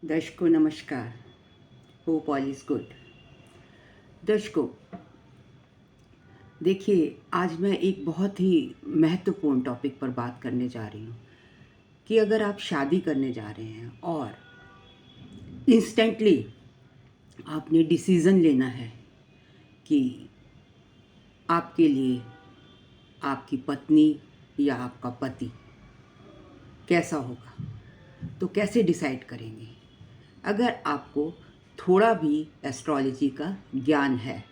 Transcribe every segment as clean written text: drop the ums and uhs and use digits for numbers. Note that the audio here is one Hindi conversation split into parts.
दर्शकों नमस्कार। Hope all is good. दर्शकों देखिए, आज मैं एक बहुत ही महत्वपूर्ण टॉपिक पर बात करने जा रही हूँ कि अगर आप शादी करने जा रहे हैं और इंस्टेंटली आपने डिसीज़न लेना है कि आपके लिए आपकी पत्नी या आपका पति कैसा होगा, तो कैसे डिसाइड करेंगे? अगर आपको थोड़ा भी एस्ट्रोलॉजी का ज्ञान है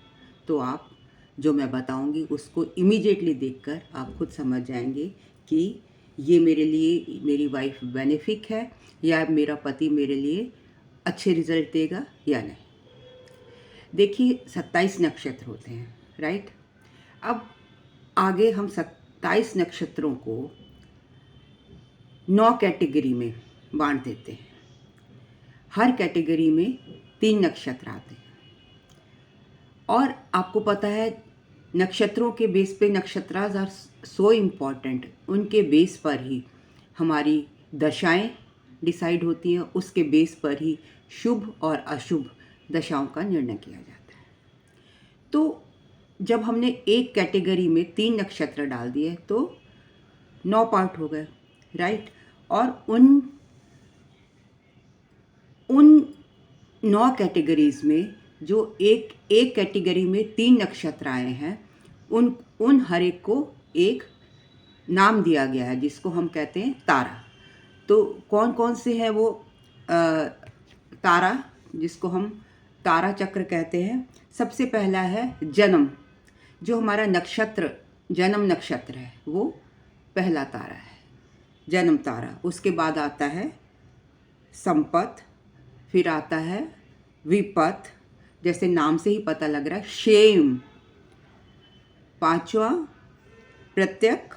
तो आप जो मैं बताऊंगी उसको इमीडिएटली देखकर आप खुद समझ जाएंगे कि ये मेरे लिए, मेरी वाइफ बेनिफिक है या मेरा पति मेरे लिए अच्छे रिजल्ट देगा या नहीं। देखिए, 27 नक्षत्र होते हैं, राइट? अब आगे हम 27 नक्षत्रों को 9 कैटेगरी में बांट देते हैं। हर कैटेगरी में 3 नक्षत्र आते हैं और आपको पता है नक्षत्रों के बेस पे नक्षत्रास आर सो इम्पॉर्टेंट। उनके बेस पर ही हमारी दशाएं डिसाइड होती हैं, उसके बेस पर ही शुभ और अशुभ दशाओं का निर्णय किया जाता है। तो जब हमने एक कैटेगरी में 3 नक्षत्र डाल दिए तो 9 पार्ट हो गए, राइट? और उन 9 कैटेगरीज में जो एक कैटेगरी में 3 नक्षत्र आए हैं उन हर एक को एक नाम दिया गया है जिसको हम कहते हैं तारा। तो कौन कौन से हैं वो तारा जिसको हम तारा चक्र कहते हैं? सबसे पहला है जन्म, जो हमारा नक्षत्र जन्म नक्षत्र है वो पहला तारा है, जन्म तारा। उसके बाद आता है संपत, फिर आता है विपत, जैसे नाम से ही पता लग रहा है, क्षेम, पांचवा प्रत्यक,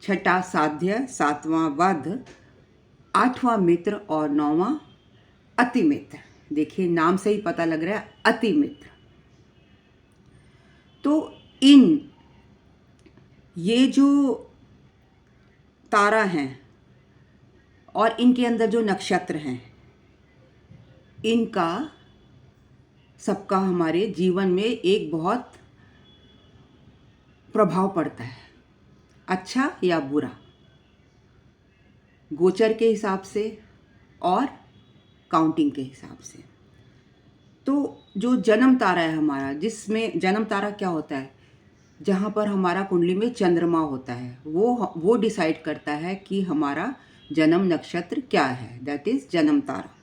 छठा साध्य, सातवां वध, आठवां मित्र और नौवां अति मित्र। देखिए, नाम से ही पता लग रहा है अति मित्र। तो ये जो तारा हैं और इनके अंदर जो नक्षत्र हैं, इनका सबका हमारे जीवन में एक बहुत प्रभाव पड़ता है, अच्छा या बुरा, गोचर के हिसाब से और काउंटिंग के हिसाब से। तो जो जन्म तारा है हमारा, जिसमें जन्म तारा क्या होता है, जहाँ पर हमारा कुंडली में चंद्रमा होता है, वो डिसाइड करता है कि हमारा जन्म नक्षत्र क्या है, दैट इज जन्म तारा।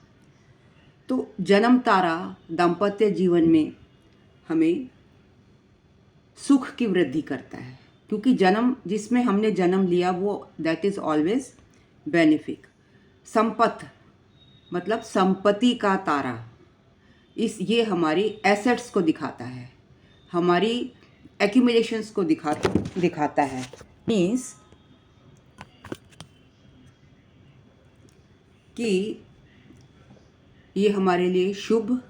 तो जन्म तारा दाम्पत्य जीवन में हमें सुख की वृद्धि करता है, क्योंकि जन्म जिसमें हमने जन्म लिया वो दैट इज ऑलवेज बेनिफिक। संपत्ति मतलब संपत्ति का तारा, ये हमारी एसेट्स को दिखाता है, हमारी एक्यूमुलेशंस को दिखाता है। मीन्स कि ये हमारे लिए शुभ,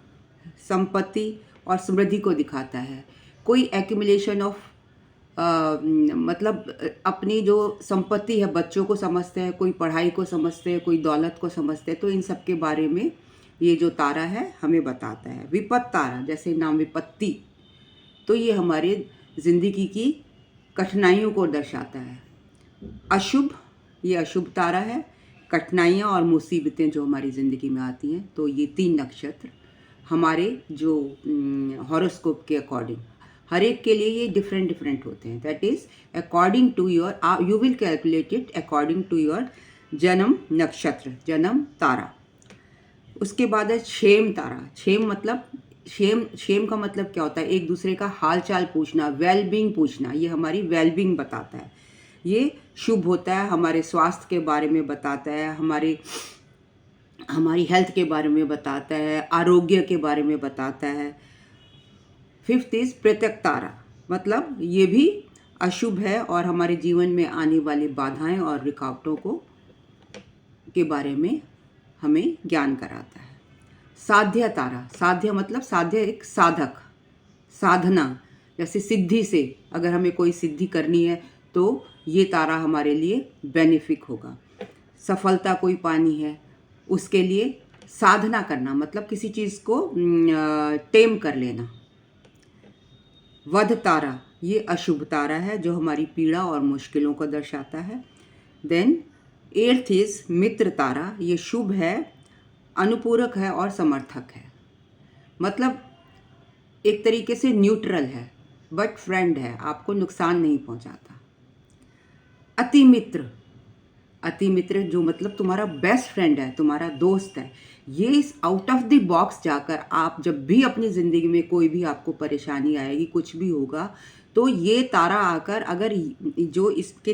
संपत्ति और समृद्धि को दिखाता है। कोई एक्यूमुलेशन ऑफ मतलब अपनी जो संपत्ति है, बच्चों को समझते हैं, कोई पढ़ाई को समझते हैं, कोई दौलत को समझते हैं, तो इन सब के बारे में ये जो तारा है हमें बताता है। विपत्त तारा, जैसे नाम विपत्ति, तो ये हमारे ज़िंदगी की कठिनाइयों को दर्शाता है। अशुभ, ये अशुभ तारा है, कठिनाइयाँ और मुसीबतें जो हमारी ज़िंदगी में आती हैं। तो ये 3 नक्षत्र हमारे जो हॉरोस्कोप के अकॉर्डिंग, हर एक के लिए ये डिफरेंट होते हैं। That is according to your, you will calculate it according to your जन्म नक्षत्र, जन्म तारा। उसके बाद है क्षेम तारा। क्षेम का मतलब क्या होता है? एक दूसरे का हाल चाल पूछना, वेलबींग पूछना, ये हमारी वेलबींग बताता है। ये शुभ होता है, हमारे स्वास्थ्य के बारे में बताता है, हमारी हेल्थ के बारे में बताता है, आरोग्य के बारे में बताता है। 5th इज प्रत्यक तारा, मतलब ये भी अशुभ है और हमारे जीवन में आने वाली बाधाएं और रुकावटों के बारे में हमें ज्ञान कराता है। साध्य तारा, साध्य मतलब साध्य एक साधक, साधना, जैसे सिद्धि से अगर हमें कोई सिद्धि करनी है तो ये तारा हमारे लिए बेनिफिक होगा। सफलता कोई पानी है, उसके लिए साधना करना मतलब किसी चीज़ को टेम कर लेना। वध तारा, ये अशुभ तारा है जो हमारी पीड़ा और मुश्किलों को दर्शाता है। देन 8th इज मित्र तारा, ये शुभ है, अनुपूरक है और समर्थक है। मतलब एक तरीके से न्यूट्रल है, बट फ्रेंड है, आपको नुकसान नहीं पहुंचाता। अति मित्र, अति मित्र जो मतलब तुम्हारा बेस्ट फ्रेंड है, तुम्हारा दोस्त है। ये इस आउट ऑफ द बॉक्स जाकर आप जब भी अपनी ज़िंदगी में कोई भी आपको परेशानी आएगी, कुछ भी होगा, तो ये तारा आकर अगर जो इसके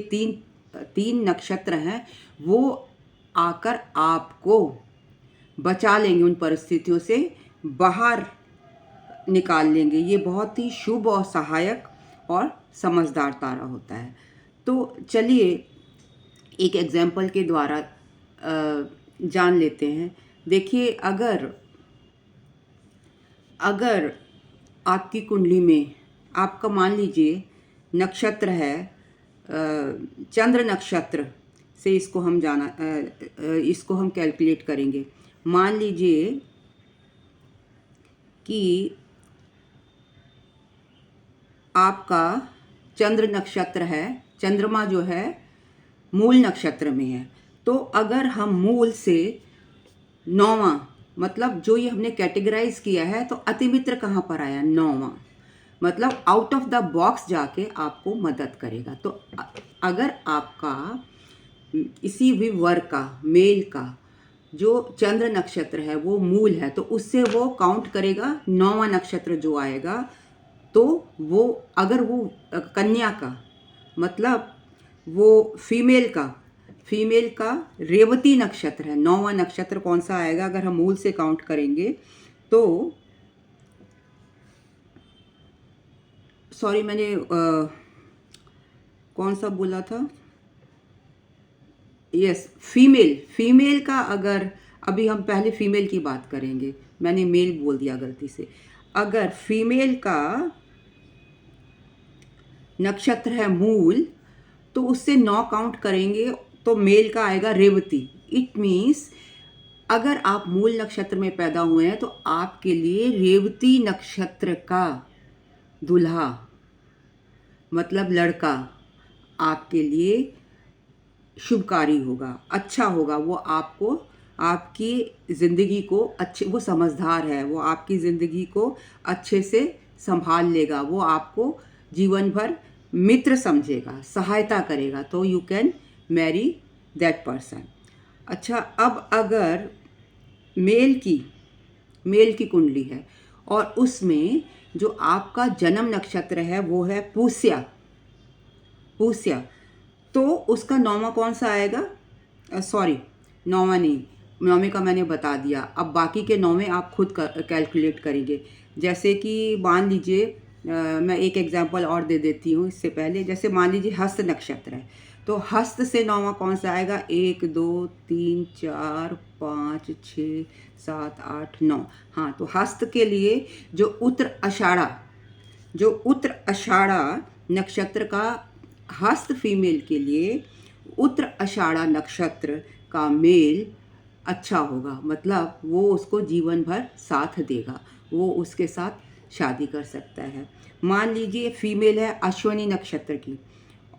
तीन नक्षत्र हैं वो आकर आपको बचा लेंगे, उन परिस्थितियों से बाहर निकाल लेंगे। ये बहुत ही शुभ और सहायक और समझदार तारा होता है। तो चलिए एक एग्जाम्पल के द्वारा जान लेते हैं। देखिए, अगर आपकी कुंडली में आपका मान लीजिए नक्षत्र है चंद्र नक्षत्र से, इसको हम कैलकुलेट करेंगे। मान लीजिए कि आपका चंद्र नक्षत्र है, चंद्रमा जो है मूल नक्षत्र में है। तो अगर हम मूल से 9वां, मतलब जो ये हमने कैटेगराइज किया है, तो अतिमित्र कहाँ पर आया? 9वां, मतलब आउट ऑफ द बॉक्स जाके आपको मदद करेगा। तो अगर आपका किसी भी वर्ग का, मेल का जो चंद्र नक्षत्र है वो मूल है, तो उससे वो काउंट करेगा 9वां नक्षत्र जो आएगा। तो वो अगर वो कन्या का, मतलब वो फीमेल का रेवती नक्षत्र है, 9वां नक्षत्र कौन सा आएगा अगर हम मूल से काउंट करेंगे? तो सॉरी, मैंने कौन सा बोला था? यस, फीमेल का अगर, अभी हम पहले फीमेल की बात करेंगे, मैंने मेल बोल दिया गलती से। अगर फीमेल का नक्षत्र है मूल, तो उससे 9 काउंट करेंगे तो मेल का आएगा रेवती। इट मीन्स अगर आप मूल नक्षत्र में पैदा हुए हैं तो आपके लिए रेवती नक्षत्र का दूल्हा, मतलब लड़का, आपके लिए शुभकारी होगा, अच्छा होगा। वो आपको, आपकी ज़िंदगी को अच्छे, वो समझदार है, वो आपकी ज़िंदगी को अच्छे से संभाल लेगा, वो आपको जीवन भर मित्र समझेगा, सहायता करेगा। तो you can marry that person. अच्छा, अब अगर मेल की कुंडली है और उसमें जो आपका जन्म नक्षत्र है वो है पूष्य, तो उसका 9वां कौन सा आएगा? सॉरी, 9वां नहीं, 9वें का मैंने बता दिया। अब बाकी के 9वें आप खुद कैलकुलेट करेंगे। जैसे कि मान लीजिए, मैं एक एग्जांपल और दे देती हूँ इससे पहले। जैसे मान लीजिए हस्त नक्षत्र है, तो हस्त से 9वां कौन सा आएगा? 1 2 3 4 5 6 7 8 9। हाँ, तो हस्त के लिए जो उत्तर आषाढ़ा नक्षत्र का, हस्त फीमेल के लिए उत्तर आषाढ़ा नक्षत्र का मेल अच्छा होगा, मतलब वो उसको जीवन भर साथ देगा, वो उसके साथ शादी कर सकता है। मान लीजिए फीमेल है अश्विनी नक्षत्र की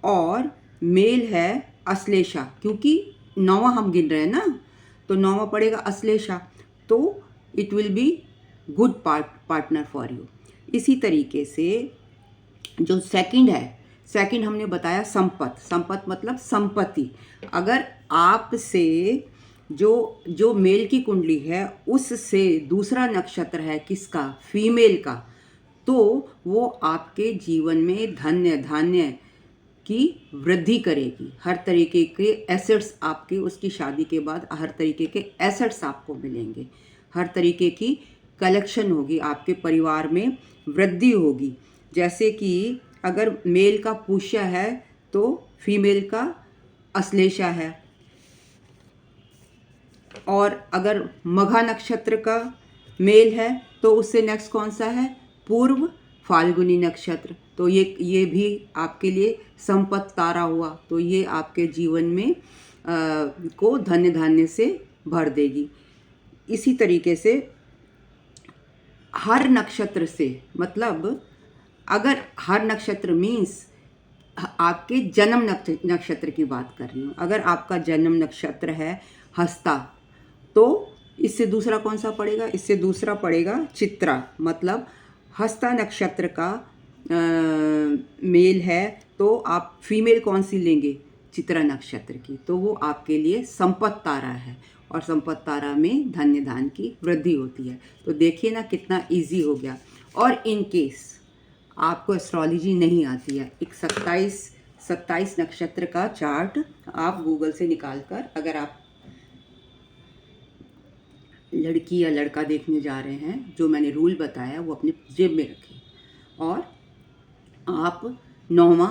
और मेल है अश्लेषा, क्योंकि 9वां हम गिन रहे हैं ना, तो 9वां पड़ेगा अश्लेषा, तो it will be good partner for you. इसी तरीके से जो सेकंड हमने बताया संपत मतलब संपत्ति। अगर आपसे जो मेल की कुंडली है उससे दूसरा नक्षत्र है किसका? फीमेल का, तो वो आपके जीवन में धान्य की वृद्धि करेगी। हर तरीके के एसेट्स आपके, उसकी शादी के बाद हर तरीके के एसेट्स आपको मिलेंगे, हर तरीके की कलेक्शन होगी, आपके परिवार में वृद्धि होगी। जैसे कि अगर मेल का पुष्य है तो फीमेल का अश्लेषा है, और अगर मघा नक्षत्र का मेल है तो उससे नेक्स्ट कौन सा है? पूर्व फाल्गुनी नक्षत्र। तो ये भी आपके लिए संपत्ति तारा हुआ, तो ये आपके जीवन में को धन्य धान्य से भर देगी। इसी तरीके से हर नक्षत्र से, मतलब अगर हर नक्षत्र मीन्स आपके जन्म नक्षत्र की बात कर रही हूँ। अगर आपका जन्म नक्षत्र है हस्ता, तो इससे दूसरा कौन सा पड़ेगा? इससे दूसरा पड़ेगा चित्रा। मतलब हस्ता नक्षत्र का मेल है तो आप फीमेल कौन सी लेंगे? चित्रा नक्षत्र की। तो वो आपके लिए संपत तारा है, और संपत तारा में धन्य धान की वृद्धि होती है। तो देखिए ना कितना इजी हो गया। और इन केस आपको एस्ट्रोलॉजी नहीं आती है, एक 27 नक्षत्र का चार्ट आप गूगल से निकाल कर, अगर आप लड़की या लड़का देखने जा रहे हैं, जो मैंने रूल बताया वो अपने जेब में रखें। और आप 9वां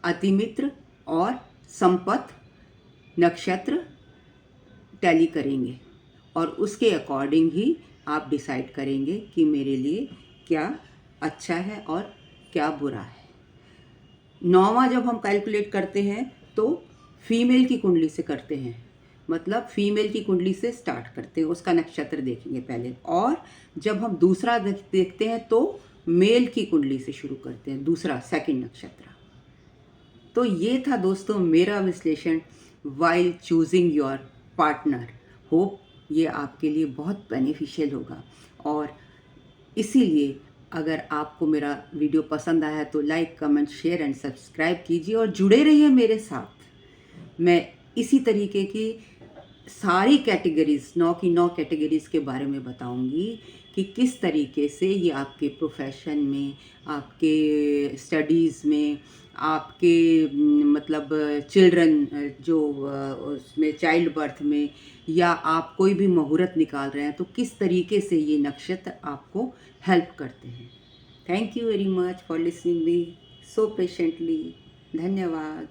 अतिमित्र और संपत नक्षत्र टैली करेंगे, और उसके अकॉर्डिंग ही आप डिसाइड करेंगे कि मेरे लिए क्या अच्छा है और क्या बुरा है। 9वां जब हम कैलकुलेट करते हैं तो फीमेल की कुंडली से करते हैं, मतलब फीमेल की कुंडली से स्टार्ट करते हैं, उसका नक्षत्र देखेंगे पहले। और जब हम दूसरा देखते हैं तो मेल की कुंडली से शुरू करते हैं, दूसरा सेकंड नक्षत्र। तो ये था दोस्तों मेरा विश्लेषण while choosing your partner. Hope ये आपके लिए बहुत बेनिफिशियल होगा, और इसीलिए अगर आपको मेरा वीडियो पसंद आया तो like, comment, share and subscribe कीजिए और जुड़े रहिए मेरे साथ। मैं इसी तरीके की सारी कैटेगरीज़, 9 की 9 कैटेगरीज़ के बारे में बताऊंगी कि किस तरीके से ये आपके प्रोफेशन में, आपके स्टडीज़ में, आपके मतलब चिल्ड्रन जो उसमें चाइल्ड बर्थ में, या आप कोई भी मुहूर्त निकाल रहे हैं तो किस तरीके से ये नक्षत्र आपको हेल्प करते हैं। Thank you very much for listening me so patiently. धन्यवाद।